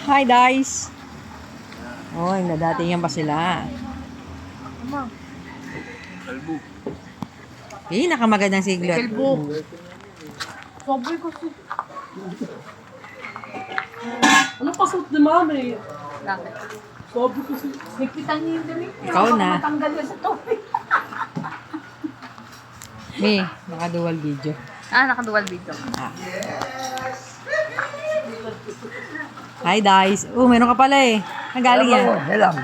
Hi guys! Oy, nadatingan pa sila. Kalbo. Pinakamagandang siglet. Kalbo. Sabi ko si... Ano pasok ni mami? Bakit? Sabi ko si... Nagpitan niyo yung damit. Ikaw na. Matanggal yun sa tubig. May, naka-dual video. Nakadual video. Ah. Hi guys! Meron ka pala eh. Nagaling yan. Helam.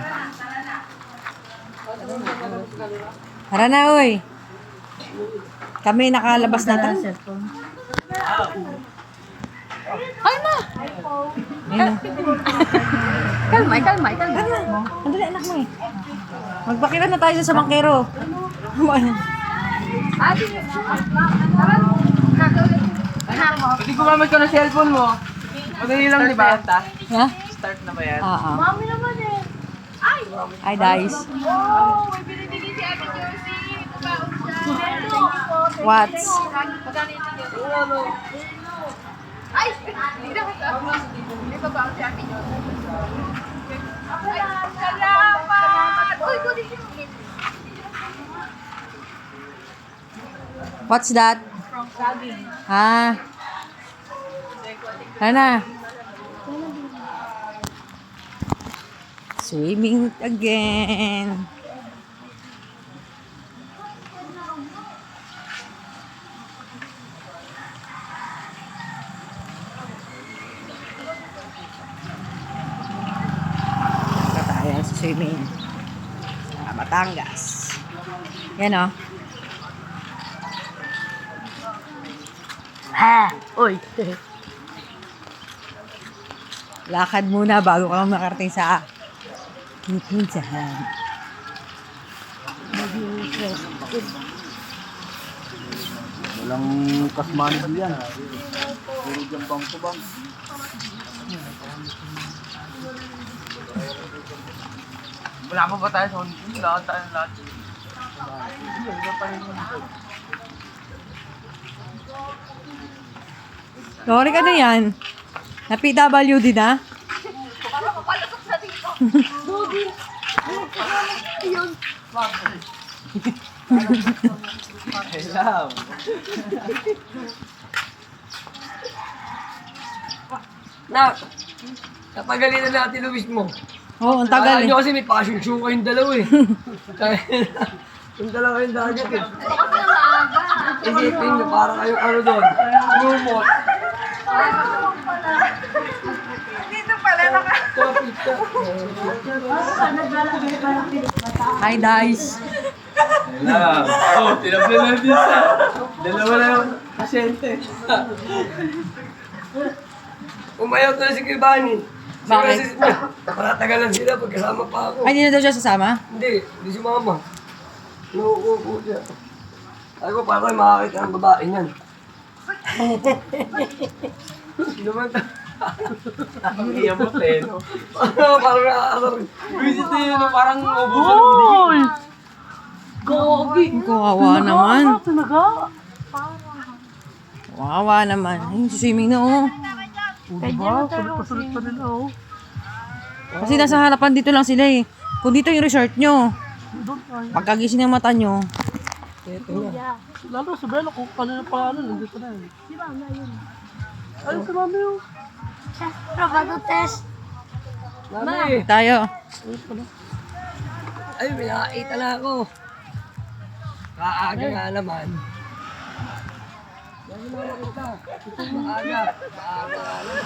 Tara na, uy. Kami nakalabas na tayo. Kalma! Kalma, kalma, kalma. Andali, anak mo eh. Magpakira na tayo sa bangkero. Ate, tara. Pwede gumamit ka ng cellphone mo. Madali lang, di ba? Ha? Start na ba yan? Oo. Mami naman eh. Ay! Hi guys. Oh, may binibigay si Ate Josie. Kumaon siya. What's? Magkano yung ay! Hindi na kita. May babaon si Ate Josie. Ay, salamat! Uy, kunin siya. What's that? Ah. Ano? Swimming again. Punta tayo sa swimming. Sa Batangas. Yan o. Ha! Uy! Lakad muna bago ka makarating sa pupuntahan. Walang kasmani diyan. Puro dyan bangko bang. Wala pa ba tayo sa Honda? Lahat tayo lahat. Lorik, ano yan? Na PWD na? Para mapalusok sa dito. Dugi! Ayun. Hello. Nak, tatagalin na natin Luis mo. Oo, ang tagal Akala eh. nyo kasi may passion show kayong dalawa eh. Kaya yung dalawa kayong dagat eh. Kasi na maaga. Isipin nyo, parang kayong ano doon. Lumot. Dito pala naka... Hi guys. Hello. Oh, tinabla na din sa. Dalawa na yung pasyente. Umayaw to na si Kibani. Bakit? Matagalan sila pagkasama pa ako. Ay, hindi na daw siya sasama? Hindi si mama. Nauupo siya. Sabi ko, paano kayo makakita ng babae niyan? Naman ka. Ang iyamot eh, no? Parang nakakasar. Visit na yun, parang ubusan ng bidig. Gogi! Kawawa naman. Kawawa naman. Ay, swimming na oh. Diba? Sulit pa nila, oh. Kasi nasa harapan dito lang sila eh. Kung dito yung resort nyo. Pagkagising ng mata nyo. Lalo sa Belo, kung kanina pa ano, nandito na yun. Si Mama yun. Ay, sa mami yun. Robado test. Mami! Tayo. Ay, pinakakita na ako. Kaaga nga naman. Dahil na makita. Ito maaga. Maaga nga naman.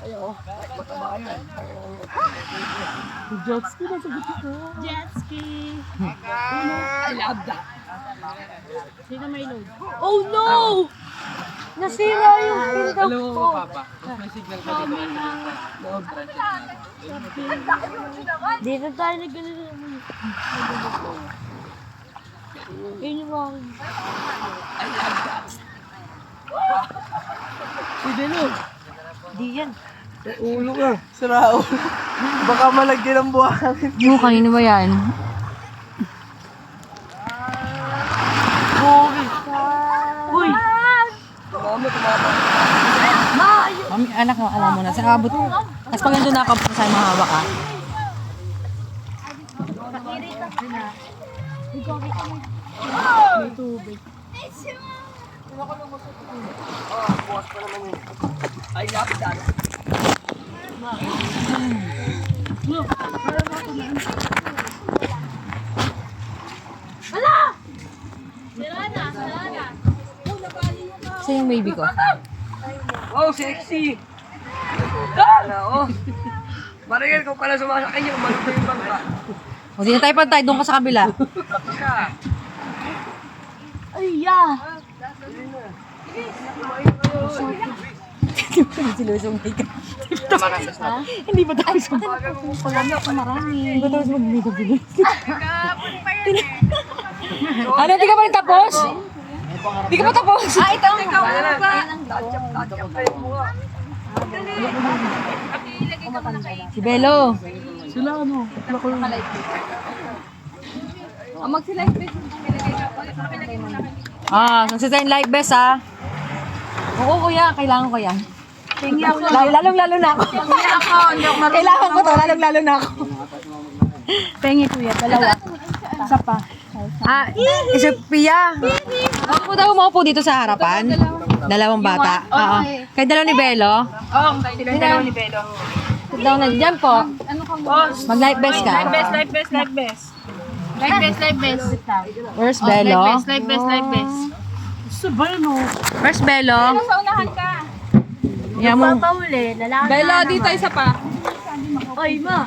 Ay, oh. Mataba yan. Jet ski na sa gitna. Jet ski. I love that. Sino may load? Oh no! Nasira yung pinto ko. Papa. May signal pa dito. Dito tayo nagganito. Yun yung mga... Sige no. Di yan. Ulo ka. Sira ulo. Baka malagyan ang buhangin. Yung kanino ba yan? Gogi! Uy! Mama, tumama. Ma! Mami, anak mo, mo na. Sa abot. Tapos pag nandun na ako, sa mahaba ka. Ay, lapit dyan. Sa yung baby ko. Wow, sexy! Dala, oh. Parang yan, kung pala sumasakay niyo, umalit na yung bangka. O, di na tayo pantay. Doon ka sa kabila. Ka. Si Luis, oh my God. Hindi ba tayo sa Hindi ba tayo sa mag-makeup si Luis? Ano, di ka pa rin tapos? Di ka pa tapos? Ito ang Kaya na, tatchap kayo mo nga. Si Belo. mag-select best. Nagsasayang live best, ha? Oo, kuya. Kailangan ko yan. Lalong-lalo na ako. Kailangan ko to. Lalong-lalo na ako. Pengi kuya, dalawa. Isa pa. Isa Pia. Ako po daw mo po dito sa harapan. Dalawang bata. Oo. Kay dalaw ni Belo. Oo, silang dalawa ni Belo. Daw na dyan po. Mag-live best ka. Live best. Live best. Where's Belo? Live best. Where's Belo? Sa unahan ka. Yan mo. Pauli, lalaki. Bella, dito isa pa. Oy, ma.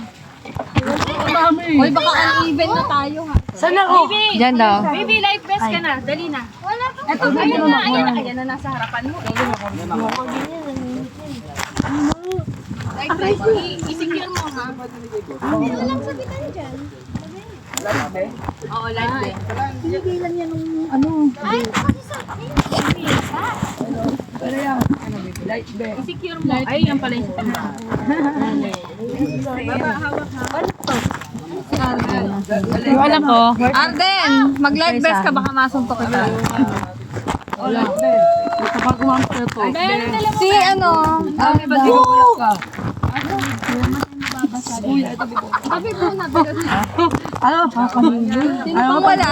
Uy, baka uneven na tayo ha. Saan ako? Dyan daw. Baby, live best ka na. Dali na. Wala pa. Ito, ayan na nasa harapan mo. I-secure mo ha. Hindi lang sabitan dyan. Oo, live best. Ay, kasi sa I-secure mo. Ay, yan pala yung Yung alam ko. Arden, mag-live best ka, baka masuntok kita. Si ano? Sabi ko na. Sino pang wala?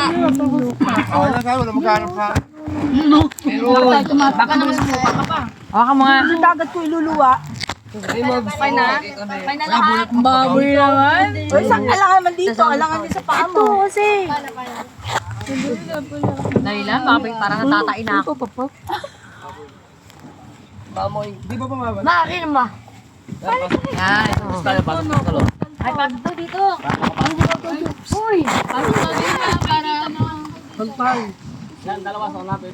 Baka naman sumuka ka pa. Baka mga... Dagat ko iluluwa. Okay na? Okay na lahat? Baboy naman. Uy, saan alangan naman dito? Alangan niyo sa paa mo. Ito kasi. Dahil lang, parang natatain na ako. Bamoy. Di ba pumaba? Maakin mo. Yan. Ay, pagto dito. Uy. Pagpal. Yan, dalawa sa lapit.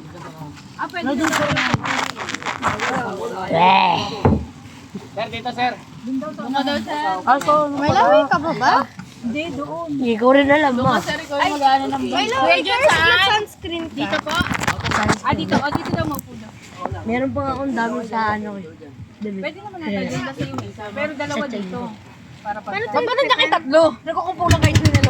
Sir, dito sir. May lawin ka ba ba? Hindi ko rin alam mo. May lawin ka. Sunscreen ka. Dito po? Dito. Dito daw maupo daw. Meron pa akong dami sa ano. Pwede naman natin yung isa. Pero dalawa dito. Para pa. Ba't ba nandiyan kayo tatlo? Nagkukumpong lang kayo sa